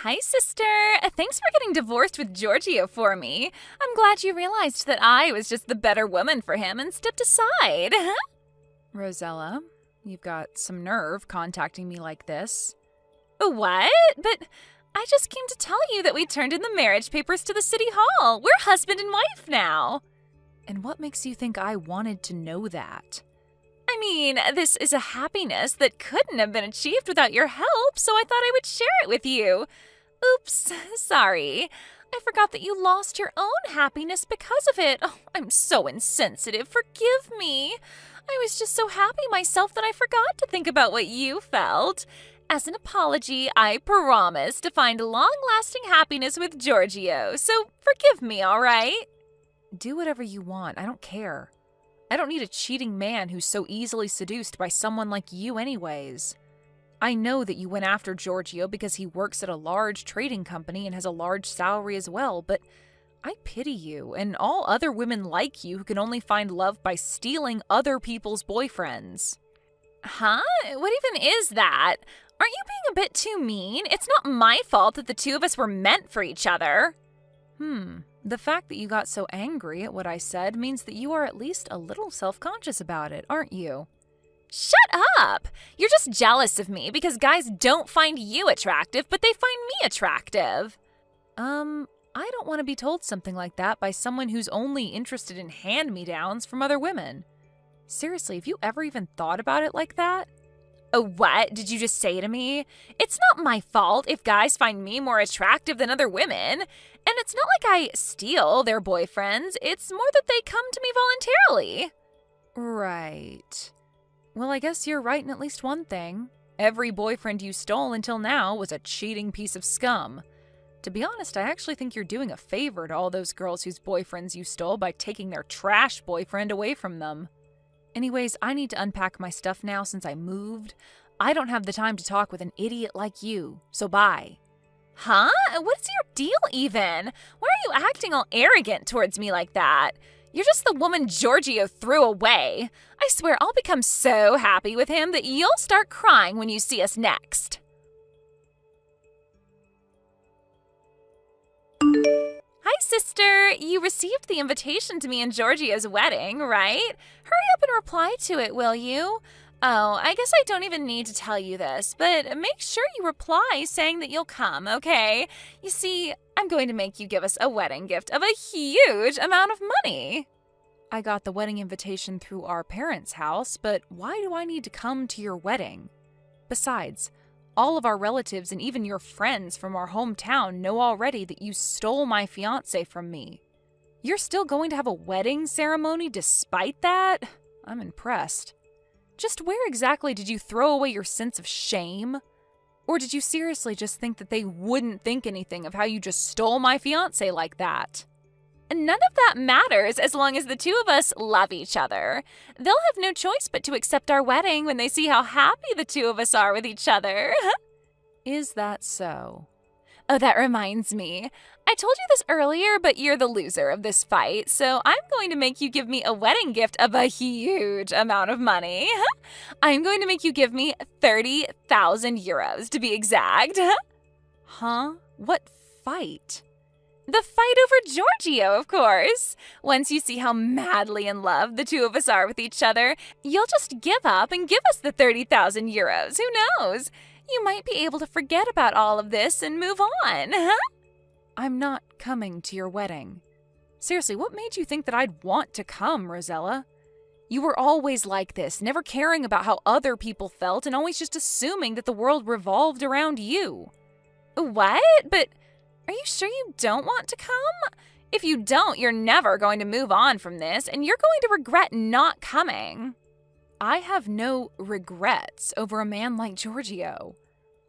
Hi, sister. Thanks for getting divorced with Giorgio for me. I'm glad you realized that I was just the better woman for him and stepped aside. Rosella, you've got some nerve contacting me like this. What? But I just came to tell you that we turned in the marriage papers to the city hall. We're husband and wife now. And what makes you think I wanted to know that? I mean, this is a happiness that couldn't have been achieved without your help, so I thought I would share it with you. Oops, sorry. I forgot that you lost your own happiness because of it. Oh, I'm so insensitive. Forgive me. I was just so happy myself that I forgot to think about what you felt. As an apology, I promise to find long-lasting happiness with Giorgio, so forgive me, all right? Do whatever you want. I don't care. I don't need a cheating man who's so easily seduced by someone like you anyways. I know that you went after Giorgio because he works at a large trading company and has a large salary as well, but I pity you and all other women like you who can only find love by stealing other people's boyfriends. Huh? What even is that? Aren't you being a bit too mean? It's not my fault that the two of us were meant for each other. The fact that you got so angry at what I said means that you are at least a little self-conscious about it, aren't you? Shut up! You're just jealous of me because guys don't find you attractive, but they find me attractive. I don't want to be told something like that by someone who's only interested in hand-me-downs from other women. Seriously, have you ever even thought about it like that? What did you just say to me? It's not my fault if guys find me more attractive than other women. And it's not like I steal their boyfriends. It's more that they come to me voluntarily. Right. Well, I guess you're right in at least one thing. Every boyfriend you stole until now was a cheating piece of scum. To be honest, I actually think you're doing a favor to all those girls whose boyfriends you stole by taking their trash boyfriend away from them. Anyways, I need to unpack my stuff now since I moved. I don't have the time to talk with an idiot like you, so bye. Huh? What's your deal even? Why are you acting all arrogant towards me like that? You're just the woman Giorgio threw away. I swear I'll become so happy with him that you'll start crying when you see us next. Hi, sister. You received the invitation to me and Giorgio's wedding, right? Hurry up and reply to it, will you? Oh, I guess I don't even need to tell you this, but make sure you reply saying that you'll come, okay? You see, I'm going to make you give us a wedding gift of a huge amount of money. I got the wedding invitation through our parents' house, but why do I need to come to your wedding? Besides, all of our relatives and even your friends from our hometown know already that you stole my fiancé from me. You're still going to have a wedding ceremony despite that? I'm impressed. Just where exactly did you throw away your sense of shame? Or did you seriously just think that they wouldn't think anything of how you just stole my fiancé like that? None of that matters as long as the two of us love each other. They'll have no choice but to accept our wedding when they see how happy the two of us are with each other. Is that so? Oh, that reminds me. I told you this earlier, but you're the loser of this fight, so I'm going to make you give me a wedding gift of a huge amount of money. I'm going to make you give me 30,000 euros to be exact. Huh? What fight? The fight over Giorgio, of course. Once you see how madly in love the two of us are with each other, you'll just give up and give us the 30,000 euros. Who knows? You might be able to forget about all of this and move on. I'm not coming to your wedding. Seriously, what made you think that I'd want to come, Rosella? You were always like this, never caring about how other people felt and always just assuming that the world revolved around you. What? But are you sure you don't want to come? If you don't, you're never going to move on from this, and you're going to regret not coming. I have no regrets over a man like Giorgio.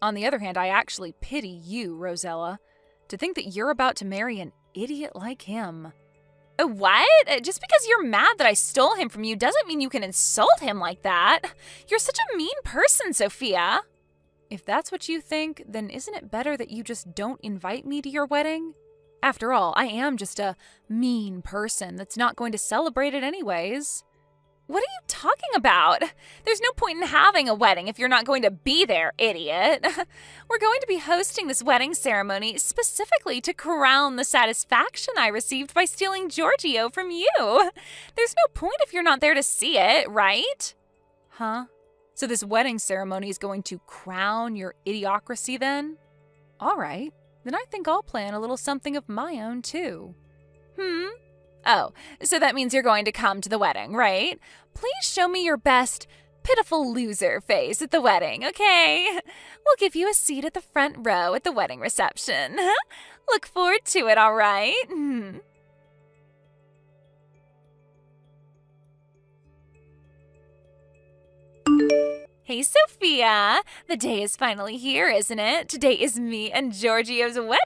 On the other hand, I actually pity you, Rosella, to think that you're about to marry an idiot like him. What? Just because you're mad that I stole him from you doesn't mean you can insult him like that. You're such a mean person, Sophia. If that's what you think, then isn't it better that you just don't invite me to your wedding? After all, I am just a mean person that's not going to celebrate it anyways. What are you talking about? There's no point in having a wedding if you're not going to be there, idiot. We're going to be hosting this wedding ceremony specifically to crown the satisfaction I received by stealing Giorgio from you. There's no point if you're not there to see it, right? Huh? So this wedding ceremony is going to crown your idiocracy then? All right, then I think I'll plan a little something of my own too. Oh, so that means you're going to come to the wedding, right? Please show me your best pitiful loser face at the wedding, okay? We'll give you a seat at the front row at the wedding reception. Look forward to it, all right? Hey, Sophia! The day is finally here, isn't it? Today is me and Giorgio's wedding!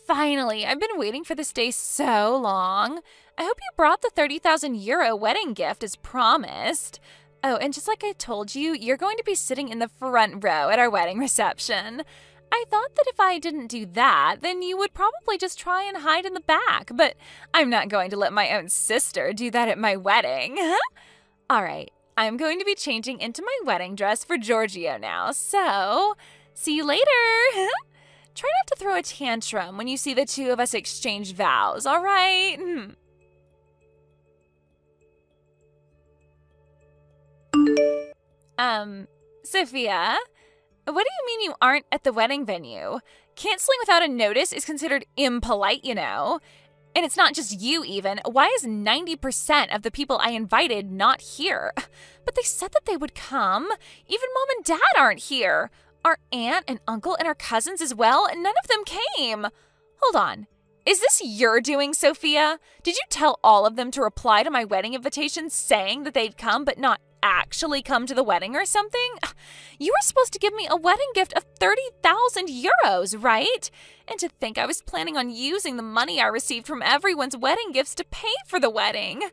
Finally, I've been waiting for this day so long. I hope you brought the 30,000 euro wedding gift as promised. Oh, and just like I told you, you're going to be sitting in the front row at our wedding reception. I thought that if I didn't do that, then you would probably just try and hide in the back, but I'm not going to let my own sister do that at my wedding. All right, I'm going to be changing into my wedding dress for Giorgio now, so see you later. Try not to throw a tantrum when you see the two of us exchange vows, all right? Sophia, what do you mean you aren't at the wedding venue? Canceling without a notice is considered impolite, you know. And it's not just you even. Why is 90% of the people I invited not here? But they said that they would come. Even mom and dad aren't here. Our aunt and uncle and our cousins as well, and none of them came. Hold on. Is this your doing, Sophia? Did you tell all of them to reply to my wedding invitation saying that they'd come but not actually come to the wedding or something? You were supposed to give me a wedding gift of 30,000 euros, right? And to think I was planning on using the money I received from everyone's wedding gifts to pay for the wedding.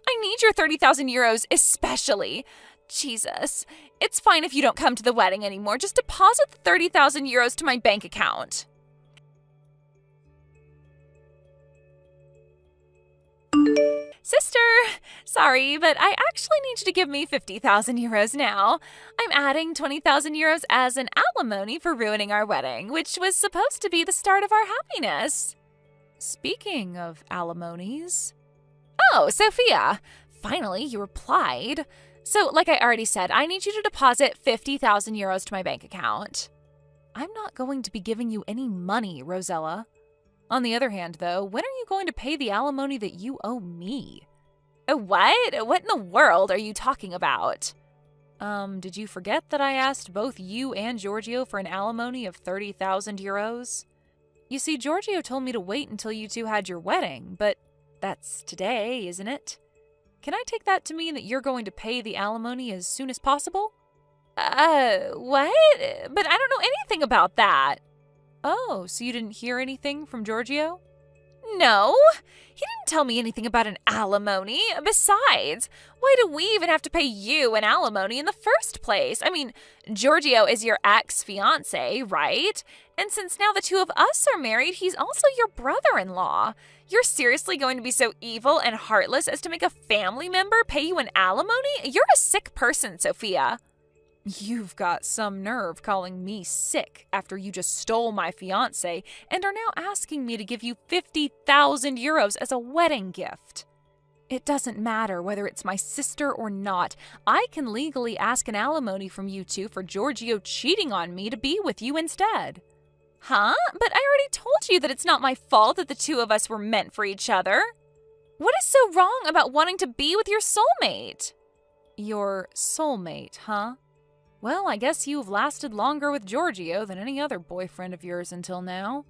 I need your 30,000 euros especially. Jesus. It's fine if you don't come to the wedding anymore. Just deposit the 30,000 euros to my bank account. Sister, sorry, but I actually need you to give me 50,000 euros now. I'm adding 20,000 euros as an alimony for ruining our wedding, which was supposed to be the start of our happiness. Speaking of alimonies. Oh, Sophia, finally you replied. So, like I already said, I need you to deposit 50,000 euros to my bank account. I'm not going to be giving you any money, Rosella. On the other hand, though, when are you going to pay the alimony that you owe me? What? What in the world are you talking about? Did you forget that I asked both you and Giorgio for an alimony of 30,000 euros? You see, Giorgio told me to wait until you two had your wedding, but that's today, isn't it? Can I take that to mean that you're going to pay the alimony as soon as possible? What? But I don't know anything about that. Oh, so you didn't hear anything from Giorgio? No, he didn't tell me anything about an alimony. Besides, why do we even have to pay you an alimony in the first place? I mean, Giorgio is your ex-fiancé, right? And since now the two of us are married, he's also your brother-in-law. You're seriously going to be so evil and heartless as to make a family member pay you an alimony? You're a sick person, Sophia. You've got some nerve calling me sick after you just stole my fiancé and are now asking me to give you 50,000 euros as a wedding gift. It doesn't matter whether it's my sister or not. I can legally ask an alimony from you two for Giorgio cheating on me to be with you instead. Huh? But I already told you that it's not my fault that the two of us were meant for each other. What is so wrong about wanting to be with your soulmate? Your soulmate, huh? Well, I guess you've lasted longer with Giorgio than any other boyfriend of yours until now.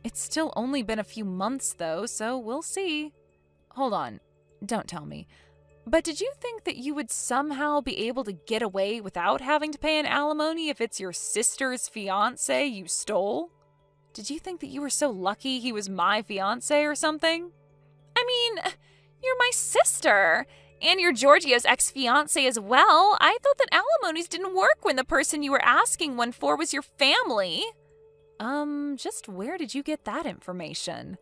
It's still only been a few months, though, so we'll see. Hold on. Don't tell me. But did you think that you would somehow be able to get away without having to pay an alimony if it's your sister's fiancé you stole? Did you think that you were so lucky he was my fiancé or something? I mean, you're my sister. And you're Giorgio's ex-fiancé as well. I thought that alimonies didn't work when the person you were asking one for was your family. Just where did you get that information?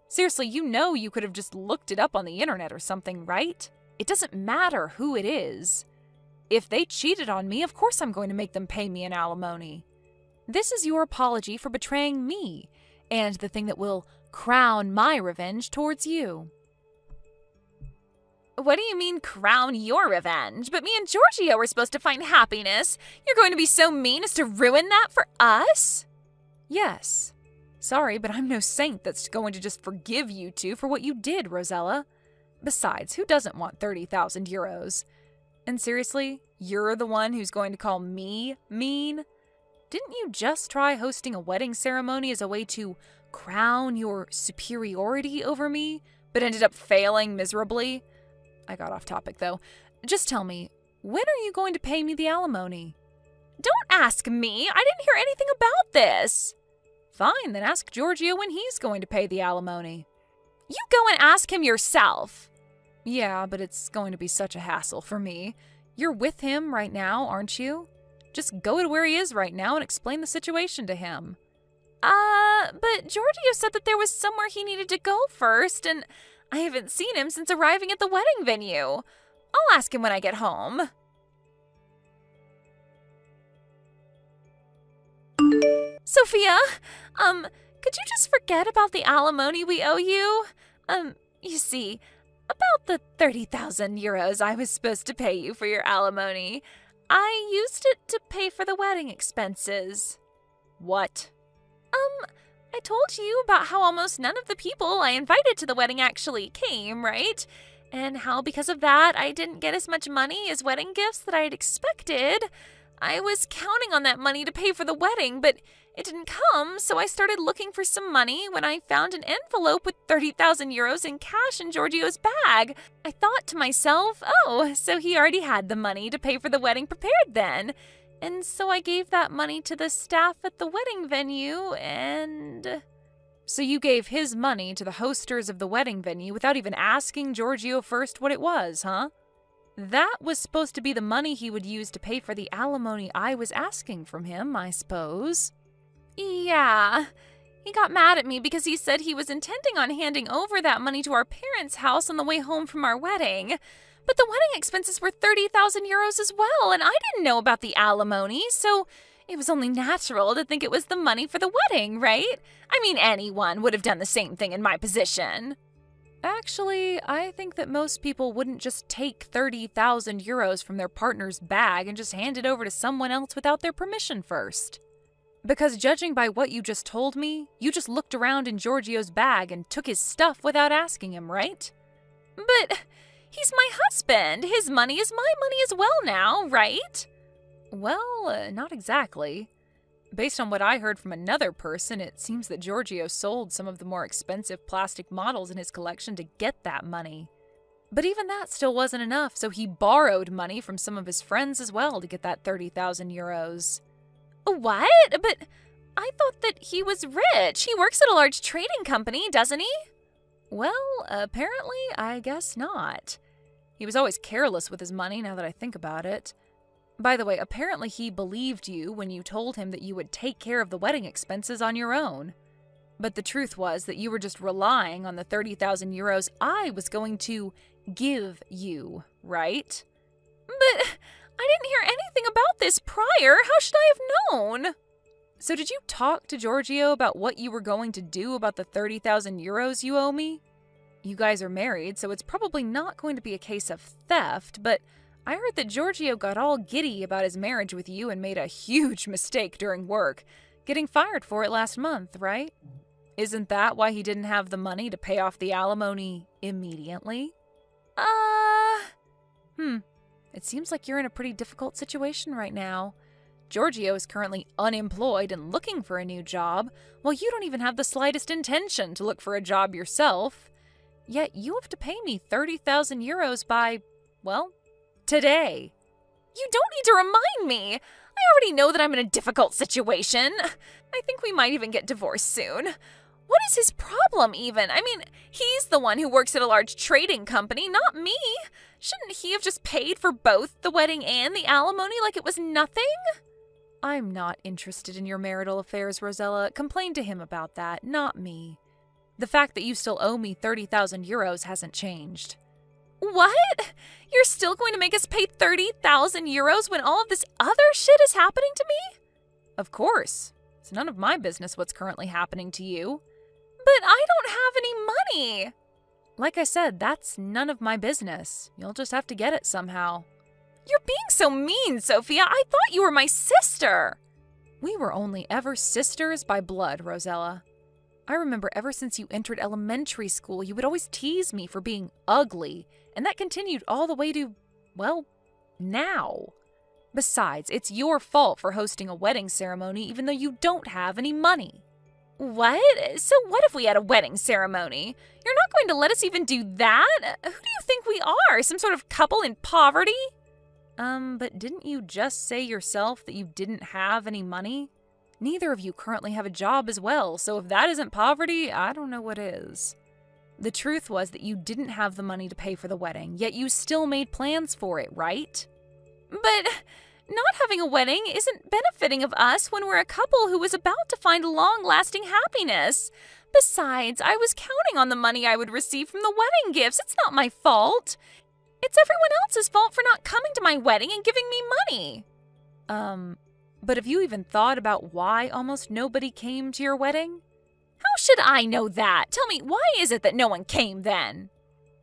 Seriously, you know you could have just looked it up on the internet or something, right? It doesn't matter who it is. If they cheated on me, of course I'm going to make them pay me an alimony. This is your apology for betraying me, and the thing that will crown my revenge towards you. What do you mean, crown your revenge? But me and Giorgio were supposed to find happiness. You're going to be so mean as to ruin that for us? Yes. Sorry, but I'm no saint that's going to just forgive you two for what you did, Rosella. Besides, who doesn't want 30,000 euros? And seriously, you're the one who's going to call me mean? Didn't you just try hosting a wedding ceremony as a way to crown your superiority over me, but ended up failing miserably? I got off topic, though. Just tell me, when are you going to pay me the alimony? Don't ask me. I didn't hear anything about this. Fine, then ask Giorgio when he's going to pay the alimony. You go and ask him yourself. Yeah, but it's going to be such a hassle for me. You're with him right now, aren't you? Just go to where he is right now and explain the situation to him. But Giorgio said that there was somewhere he needed to go first, and I haven't seen him since arriving at the wedding venue. I'll ask him when I get home. Sophia, could you just forget about the alimony we owe you? You see, about the 30,000 euros I was supposed to pay you for your alimony, I used it to pay for the wedding expenses. What? I told you about how almost none of the people I invited to the wedding actually came, right? And how because of that, I didn't get as much money as wedding gifts that I had expected. I was counting on that money to pay for the wedding, but it didn't come, so I started looking for some money when I found an envelope with 30,000 euros in cash in Giorgio's bag. I thought to myself, oh, so he already had the money to pay for the wedding prepared then. And so I gave that money to the staff at the wedding venue, and... So you gave his money to the hosters of the wedding venue without even asking Giorgio first what it was, huh? That was supposed to be the money he would use to pay for the alimony I was asking from him, I suppose. Yeah. He got mad at me because he said he was intending on handing over that money to our parents' house on the way home from our wedding. But the wedding expenses were 30,000 euros as well, and I didn't know about the alimony, so it was only natural to think it was the money for the wedding, right? I mean, anyone would have done the same thing in my position. Actually, I think that most people wouldn't just take 30,000 euros from their partner's bag and just hand it over to someone else without their permission first. Because judging by what you just told me, you just looked around in Giorgio's bag and took his stuff without asking him, right? But he's my husband. His money is my money as well now, right? Well, not exactly. Based on what I heard from another person, it seems that Giorgio sold some of the more expensive plastic models in his collection to get that money. But even that still wasn't enough, so he borrowed money from some of his friends as well to get that 30,000 euros. What? But I thought that he was rich. He works at a large trading company, doesn't he? Well, apparently, I guess not. He was always careless with his money, now that I think about it. By the way, apparently he believed you when you told him that you would take care of the wedding expenses on your own. But the truth was that you were just relying on the 30,000 euros I was going to give you, right? But I didn't hear anything about this prior. How should I have known? So did you talk to Giorgio about what you were going to do about the 30,000 euros you owe me? You guys are married, so it's probably not going to be a case of theft, but I heard that Giorgio got all giddy about his marriage with you and made a huge mistake during work, getting fired for it last month, right? Isn't that why he didn't have the money to pay off the alimony immediately? It seems like you're in a pretty difficult situation right now. Giorgio is currently unemployed and looking for a new job, while you don't even have the slightest intention to look for a job yourself. Yet you have to pay me 30,000 euros by, well, today. You don't need to remind me. I already know that I'm in a difficult situation. I think we might even get divorced soon. What is his problem even? I mean, he's the one who works at a large trading company, not me. Shouldn't he have just paid for both the wedding and the alimony like it was nothing? I'm not interested in your marital affairs, Rosella. Complain to him about that, not me. The fact that you still owe me 30,000 euros hasn't changed. What? You're still going to make us pay 30,000 euros when all of this other shit is happening to me? Of course. It's none of my business what's currently happening to you. But I don't have any money. Like I said, that's none of my business. You'll just have to get it somehow. You're being so mean, Sophia. I thought you were my sister. We were only ever sisters by blood, Rosella. I remember ever since you entered elementary school, you would always tease me for being ugly, and that continued all the way to, well, now. Besides, it's your fault for hosting a wedding ceremony even though you don't have any money. What? So what if we had a wedding ceremony? You're not going to let us even do that? Who do you think we are? Some sort of couple in poverty? But didn't you just say yourself that you didn't have any money? Neither of you currently have a job as well, so if that isn't poverty, I don't know what is. The truth was that you didn't have the money to pay for the wedding, yet you still made plans for it, right? But not having a wedding isn't benefiting of us when we're a couple who was about to find long-lasting happiness. Besides, I was counting on the money I would receive from the wedding gifts. It's not my fault. It's everyone else's fault for not coming to my wedding and giving me money. But have you even thought about why almost nobody came to your wedding? How should I know that? Tell me, why is it that no one came then?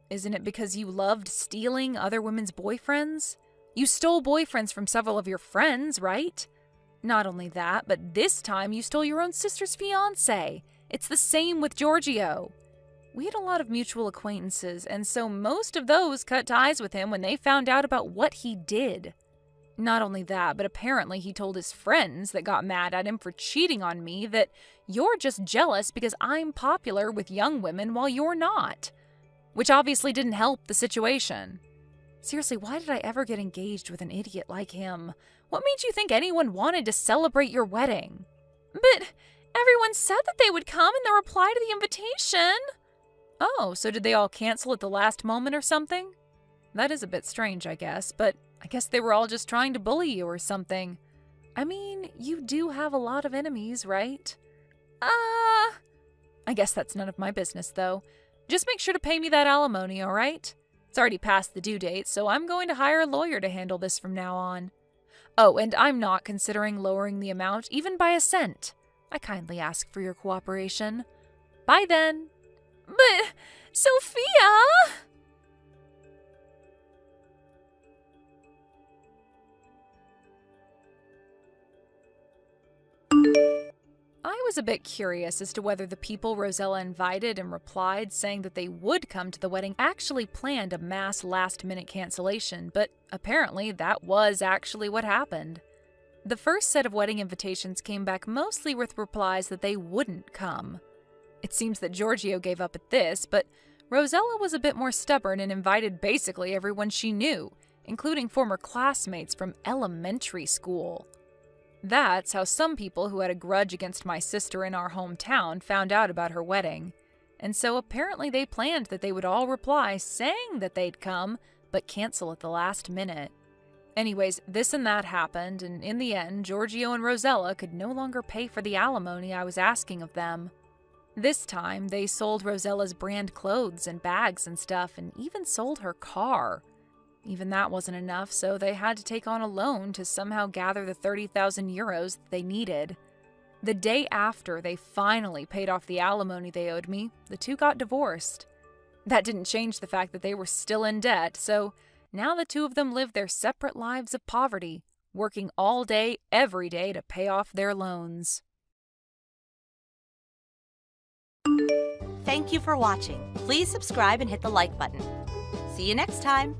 Isn't it because you loved stealing other women's boyfriends? You stole boyfriends from several of your friends, right? Not only that, but this time you stole your own sister's fiancé. It's the same with Giorgio. We had a lot of mutual acquaintances, and so most of those cut ties with him when they found out about what he did. Not only that, but apparently he told his friends that got mad at him for cheating on me that you're just jealous because I'm popular with young women while you're not. Which obviously didn't help the situation. Seriously, why did I ever get engaged with an idiot like him? What made you think anyone wanted to celebrate your wedding? But everyone said that they would come in the reply to the invitation. Oh, so did they all cancel at the last moment or something? That is a bit strange, I guess, but I guess they were all just trying to bully you or something. I mean, you do have a lot of enemies, right? I guess that's none of my business, though. Just make sure to pay me that alimony, all right? It's already past the due date, so I'm going to hire a lawyer to handle this from now on. Oh, and I'm not considering lowering the amount even by a cent. I kindly ask for your cooperation. Bye then. But, Sophia! I was a bit curious as to whether the people Rosella invited and replied saying that they would come to the wedding actually planned a mass last-minute cancellation, but apparently that was actually what happened. The first set of wedding invitations came back mostly with replies that they wouldn't come. It seems that Giorgio gave up at this, but Rosella was a bit more stubborn and invited basically everyone she knew, including former classmates from elementary school. That's how some people who had a grudge against my sister in our hometown found out about her wedding. And so apparently they planned that they would all reply saying that they'd come, but cancel at the last minute. Anyways, this and that happened, and in the end, Giorgio and Rosella could no longer pay for the alimony I was asking of them. This time, they sold Rosella's brand clothes and bags and stuff, and even sold her car. Even that wasn't enough, so they had to take on a loan to somehow gather the 30,000 euros that they needed. The day after they finally paid off the alimony they owed me, the two got divorced. That didn't change the fact that they were still in debt, so now the two of them live their separate lives of poverty, working all day, every day to pay off their loans. Thank you for watching. Please subscribe and hit the like button. See you next time.